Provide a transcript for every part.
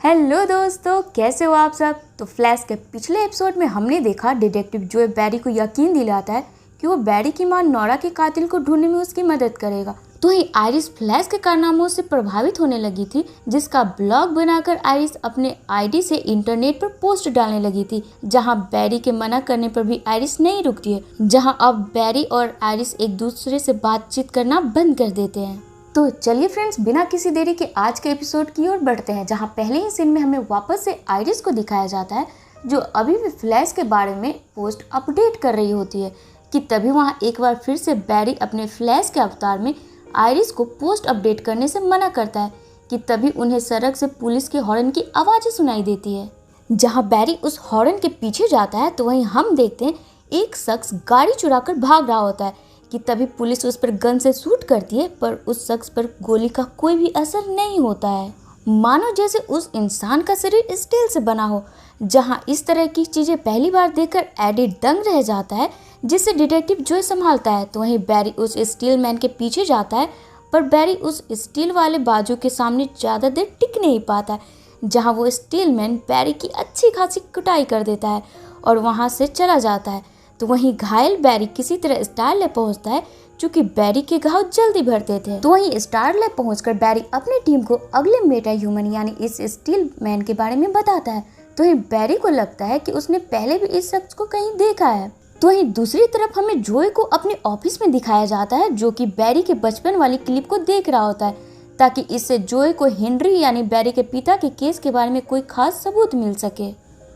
Hello दोस्तों, कैसे हो आप सब। तो फ्लैश के पिछले एपिसोड में हमने देखा डिटेक्टिव जो बैरी को यकीन दिलाता है कि वो बैरी की मां नोरा के कातिल को ढूंढने में उसकी मदद करेगा। तो ही आइरिस फ्लैश के कारनामों से प्रभावित होने लगी थी, जिसका ब्लॉग बनाकर आइरिस अपने आईडी से इंटरनेट पर पोस्ट डालने लगी थी, जहां बैरी के मना करने पर भी आइरिस नहीं रुकती है, जहां अब बैरी और आइरिस एक दूसरे से बातचीत करना बंद कर देते हैं। तो चलिए फ्रेंड्स, बिना किसी देरी के आज के एपिसोड की ओर बढ़ते हैं, जहां पहले ही सीन में हमें वापस से आइरिस को दिखाया जाता है, जो अभी भी फ्लैश के बारे में पोस्ट अपडेट कर रही होती है कि तभी वहां एक बार फिर से बैरी अपने फ्लैश के अवतार में आइरिस को पोस्ट अपडेट करने से मना करता है कि तभी उन्हें सड़क से पुलिस के हॉर्न की आवाज़ें सुनाई देती है। जहाँ बैरी उस हॉर्न के पीछे जाता है तो वहीं हम देखते हैं एक शख्स गाड़ी चुराकर भाग रहा होता है कि तभी पुलिस उस पर गन से शूट करती है, पर उस शख्स पर गोली का कोई भी असर नहीं होता है, मानो जैसे उस इंसान का शरीर स्टील से बना हो। जहां इस तरह की चीजें पहली बार देखकर एडी दंग रह जाता है, जिसे डिटेक्टिव जॉय संभालता है। तो वहीं बैरी उस स्टील मैन के पीछे जाता है, पर बैरी उस स्टील वाले बाजू के सामने ज़्यादा देर टिक नहीं पाता, जहाँ वो स्टील मैन बैरी की अच्छी खासी कुटाई कर देता है और वहाँ से चला जाता है। तो वहीं घायल बैरी किसी तरह स्टारलैब पहुंचता है, क्योंकि बैरी के घाव जल्दी भरते थे। तो वहीं स्टारलैब पहुंचकर बैरी अपनी टीम को अगले मेटा ह्यूमन यानी इस स्टील मैन के बारे में बताता है। तो वहीं बैरी को लगता है कि उसने पहले भी इस शख्स को कहीं देखा है। तो वहीं दूसरी तरफ हमें जॉय को अपने ऑफिस में दिखाया जाता है, जो कि बैरी के बचपन वाली क्लिप को देख रहा होता है, ताकि इससे जॉय को हेनरी यानी बैरी के पिता के केस के बारे में कोई खास सबूत मिल सके।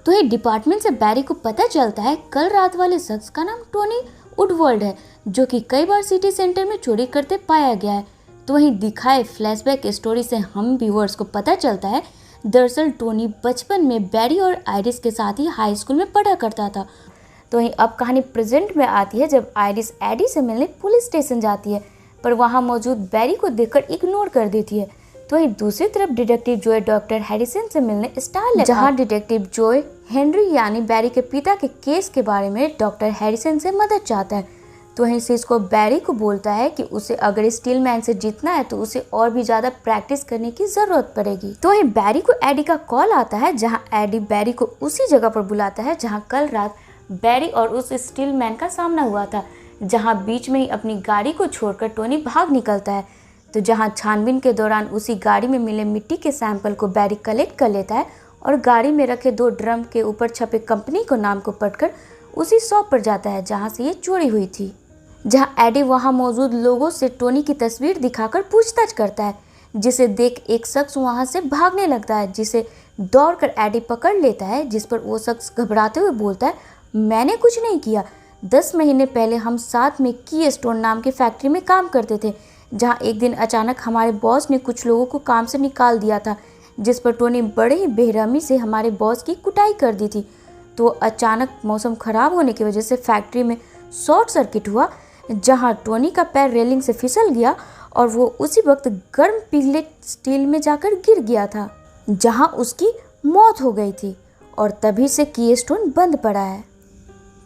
तो ये डिपार्टमेंट से बैरी को पता चलता है कल रात वाले शख्स का नाम टोनी वुडवर्ल्ड है, जो कि कई बार सिटी सेंटर में चोरी करते पाया गया है। तो वहीं दिखाए फ्लैशबैक स्टोरी से हम व्यूअर्स को पता चलता है दरअसल टोनी बचपन में बैरी और आइरिस के साथ ही हाई स्कूल में पढ़ा करता था। तो वहीं अब कहानी प्रेजेंट में आती है, जब आइरिस एडी से मिलने पुलिस स्टेशन जाती है, पर वहाँ मौजूद बैरी को देखकर इग्नोर कर देती है। तो वहीं दूसरी तरफ डिटेक्टिव जॉय डॉक्टर हैरिसन से मिलने स्टारलैब, जहां डिटेक्टिव जॉय हेनरी यानी बैरी के पिता के केस के बारे में डॉक्टर हैरिसन से मदद चाहता है। तो वहीं सिस्को बैरी को बोलता है कि उसे अगर स्टील मैन से जीतना है तो उसे और भी ज़्यादा प्रैक्टिस करने की ज़रूरत पड़ेगी। तो वहीं बैरी को एडी का कॉल आता है, जहाँ एडी बैरी को उसी जगह पर बुलाता है जहाँ कल रात बैरी और उस स्टील मैन का सामना हुआ था, जहाँ बीच में ही अपनी गाड़ी को छोड़कर टोनी भाग निकलता है। तो जहां छानबीन के दौरान उसी गाड़ी में मिले मिट्टी के सैंपल को बैरी कलेक्ट कर लेता है और गाड़ी में रखे 2 ड्रम के ऊपर छपे कंपनी को नाम को पढ़कर उसी शॉप पर जाता है जहां से ये चोरी हुई थी। जहां एडी वहां मौजूद लोगों से टोनी की तस्वीर दिखाकर पूछताछ करता है, जिसे देख एक शख्स वहां से भागने लगता है, जिसे दौड़कर एडी पकड़ लेता है, जिस पर वो शख्स घबराते हुए बोलता है, मैंने कुछ नहीं किया। 10 महीने पहले हम साथ में की स्टोन नाम की फैक्ट्री में काम करते थे, जहां एक दिन अचानक हमारे बॉस ने कुछ लोगों को काम से निकाल दिया था, जिस पर टोनी बड़े ही बेरहमी से हमारे बॉस की कुटाई कर दी थी। तो अचानक मौसम खराब होने की वजह से फैक्ट्री में शॉर्ट सर्किट हुआ, जहां टोनी का पैर रेलिंग से फिसल गया और वो उसी वक्त गर्म पिघले स्टील में जाकर गिर गया था, जहां उसकी मौत हो गई थी और तभी से की स्टोन बंद पड़ा है।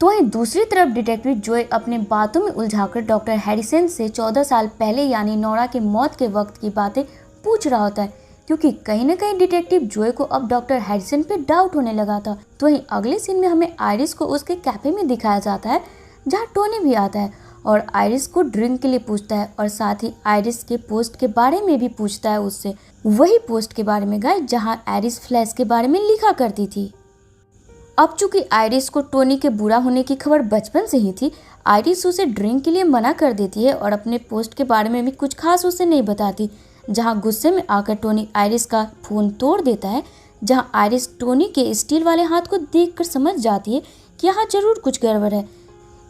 तो वहीं दूसरी तरफ डिटेक्टिव जॉय अपने बातों में उलझाकर डॉक्टर हैरिसन से 14 साल पहले यानी नोरा के मौत के वक्त की बातें पूछ रहा होता है, क्योंकि कहीं ना कहीं डिटेक्टिव जॉय को अब डॉक्टर हैरिसन पे डाउट होने लगा था। तो वहीं अगले सीन में हमें आइरिस को उसके कैफे में दिखाया जाता है, जहाँ टोनी भी आता है और आइरिस को ड्रिंक के लिए पूछता है और साथ ही आइरिस के पोस्ट के बारे में भी पूछता है उससे, वही पोस्ट के बारे में गाइस जहाँ आइरिस फ्लैश के बारे में लिखा करती थी। अब चूंकि आइरिस को टोनी के बुरा होने की खबर बचपन से ही थी, आइरिस उसे ड्रिंक के लिए मना कर देती है और अपने पोस्ट के बारे में भी कुछ खास उसे नहीं बताती, जहां गुस्से में आकर टोनी आइरिस का फोन तोड़ देता है, जहां आइरिस टोनी के स्टील वाले हाथ को देखकर समझ जाती है कि यहाँ जरूर कुछ गड़बड़ है,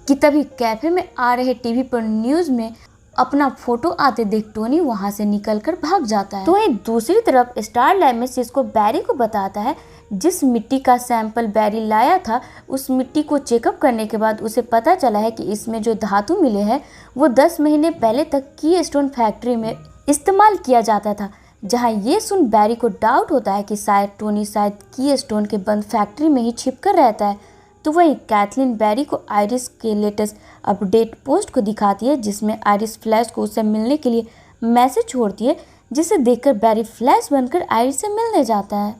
कि तभी कैफे में आ रहे टीवी पर न्यूज़ में अपना फोटो आते देख टोनी वहां से निकलकर भाग जाता है। तो वहीं दूसरी तरफ स्टारलैब में सिस्को बैरी को बताता है जिस मिट्टी का सैंपल बैरी लाया था, उस मिट्टी को चेकअप करने के बाद उसे पता चला है कि इसमें जो धातु मिले हैं वो 10 महीने पहले तक की स्टोन फैक्ट्री में इस्तेमाल किया जाता था। जहां ये सुन बैरी को डाउट होता है कि शायद टोनी की स्टोन के बंद फैक्ट्री में ही छिपकर रहता है। तो वहीं कैथलीन बैरी को आइरिस के लेटेस्ट अपडेट पोस्ट को दिखाती है, जिसमें आइरिस फ्लैश को उससे मिलने के लिए मैसेज छोड़ती है, जिसे देखकर बैरी फ्लैश बनकर आइरिस से मिलने जाता है।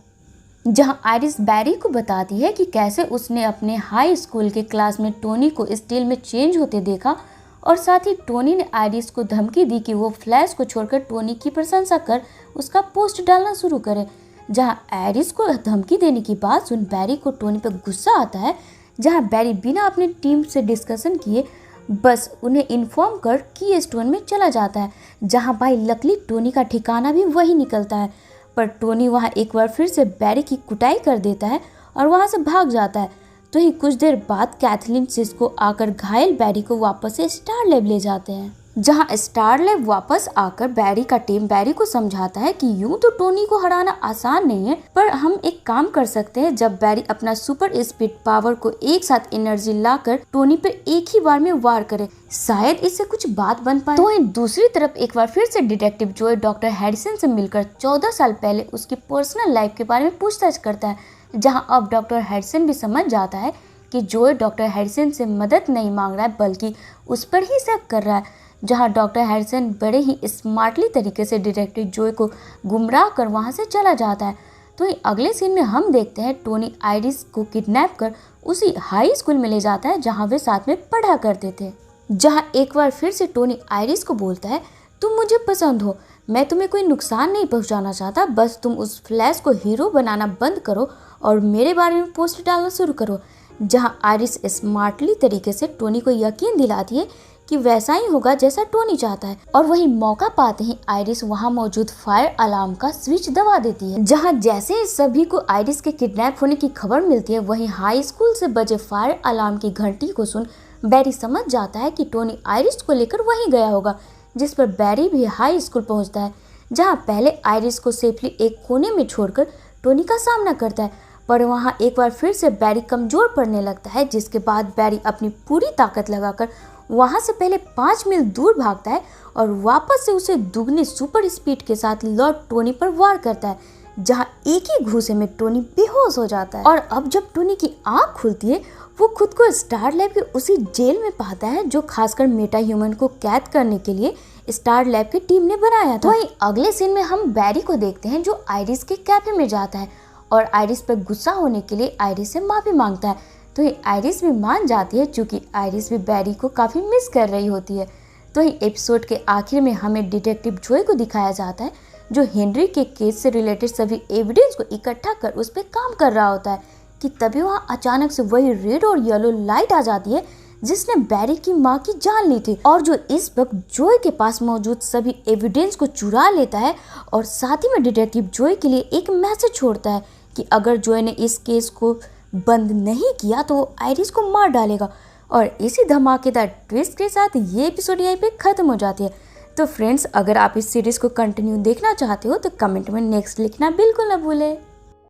जहां आयरिस बैरी को बताती है कि कैसे उसने अपने हाई स्कूल के क्लास में टोनी को स्टील में चेंज होते देखा और साथ ही टोनी ने आयरिस को धमकी दी कि वो फ्लैश को छोड़कर टोनी की प्रशंसा कर उसका पोस्ट डालना शुरू करे। जहां आयरिस को धमकी देने की बात सुन बैरी को टोनी पर गुस्सा आता है, जहां बैरी बिना अपनी टीम से डिस्कशन किए बस उन्हें इन्फॉर्म कर की स्टोन में चला जाता है। जहां भाई लकली टोनी का ठिकाना भी वही निकलता है, पर टोनी वहां एक बार फिर से बैरी की कुटाई कर देता है और वहां से भाग जाता है। तो ही कुछ देर बाद कैथलीन सिस्को आकर घायल बैरी को वापस से स्टार लैब ले जाते हैं। जहां स्टार लैब वापस आकर बैरी का टीम बैरी को समझाता है कि यूं तो टोनी को हराना आसान नहीं है, पर हम एक काम कर सकते हैं। जब बैरी अपना सुपर स्पीड पावर को एक साथ एनर्जी लाकर टोनी पर एक ही बार में वार करे, शायद इससे कुछ बात बन पाए। तो दूसरी तरफ एक बार फिर से डिटेक्टिव जोए डॉक्टर हैरिसन से मिलकर 14 साल पहले उसकी पर्सनल लाइफ के बारे में पूछताछ करता है। जहां अब डॉक्टर हैरिसन भी समझ जाता है कि जोए डॉक्टर हैरिसन से मदद नहीं मांग रहा है बल्कि उस पर ही शक कर रहा है। जहां डॉक्टर हैरिसन बड़े ही स्मार्टली तरीके से डिटेक्टिव जोए को गुमराह कर वहां से चला जाता है। तो अगले सीन में हम देखते हैं टोनी आयरिस को किडनैप कर उसी हाई स्कूल में ले जाता है जहां वे साथ में पढ़ा करते थे। जहां एक बार फिर से टोनी आयरिस को बोलता है, तुम मुझे पसंद हो, मैं तुम्हें कोई नुकसान नहीं पहुंचाना चाहता, बस तुम उस फ्लैश को हीरो बनाना बंद करो और मेरे बारे में पोस्ट डालना शुरू करो। जहां आयरिस स्मार्टली तरीके से टोनी को यकीन दिलाती है कि वैसा ही होगा जैसा टोनी चाहता है, और वही मौका पाते ही आयरिस वहां मौजूद फायर अलार्म का स्विच दबा देती है। जहां जैसे ही सभी को आयरिस के किडनैप होने की खबर मिलती है, वहीं हाई स्कूल से बजे फायर अलार्म की घंटी को सुन बैरी समझ जाता है कि टोनी आयरिस को लेकर वहीं गया होगा, जिस पर बैरी भी हाई स्कूल पहुंचता है। जहां पहले आयरिस को सेफली एक कोने में छोड़कर टोनी का सामना करता है, पर वहां एक बार फिर से बैरी कमजोर पड़ने लगता है, जिसके बाद बैरी अपनी पूरी ताकत लगाकर वहां से पहले 5 मील दूर भागता है और वापस से उसे दुगनी सुपर स्पीड के साथ लॉर्ड टोनी पर वार करता है। जहां एक ही घूसे में टोनी बेहोश हो जाता है। और अब जब टोनी की आंख खुलती है, वो खुद को स्टार लैब के उसी जेल में पाता है जो खासकर मेटा ह्यूमन को कैद करने के लिए स्टार लैब की टीम ने बनाया था। वहीं अगले सीन में हम बैरी को देखते हैं जो आयरिस के कैफे में जाता है और आयरिस पर गुस्सा होने के लिए आयरिस से माफी मांगता है। तो ये आयरिस भी मान जाती है, क्योंकि आयरिस भी बैरी को काफी मिस कर रही होती है। तो ये एपिसोड के आखिर में हमें डिटेक्टिव जोए को दिखाया जाता है जो हेनरी के केस से रिलेटेड सभी एविडेंस को इकट्ठा कर उस पर काम कर रहा होता है कि तभी वहाँ अचानक से वही रेड और येलो लाइट आ जाती है जिसने बैरी की माँ की जान ली थी, और जो इस वक्त जोए के पास मौजूद सभी एविडेंस को चुरा लेता है और साथ ही में डिटेक्टिव जोए के लिए एक मैसेज छोड़ता है कि अगर जोए ने इस केस को बंद नहीं किया तो वो आयरिस को मार डालेगा। और इसी धमाकेदार ट्विस्ट के साथ ये एपिसोड यहीं पे खत्म हो जाती है। तो फ्रेंड्स, अगर आप इस सीरीज को कंटिन्यू देखना चाहते हो तो कमेंट में नेक्स्ट लिखना बिल्कुल ना भूलें।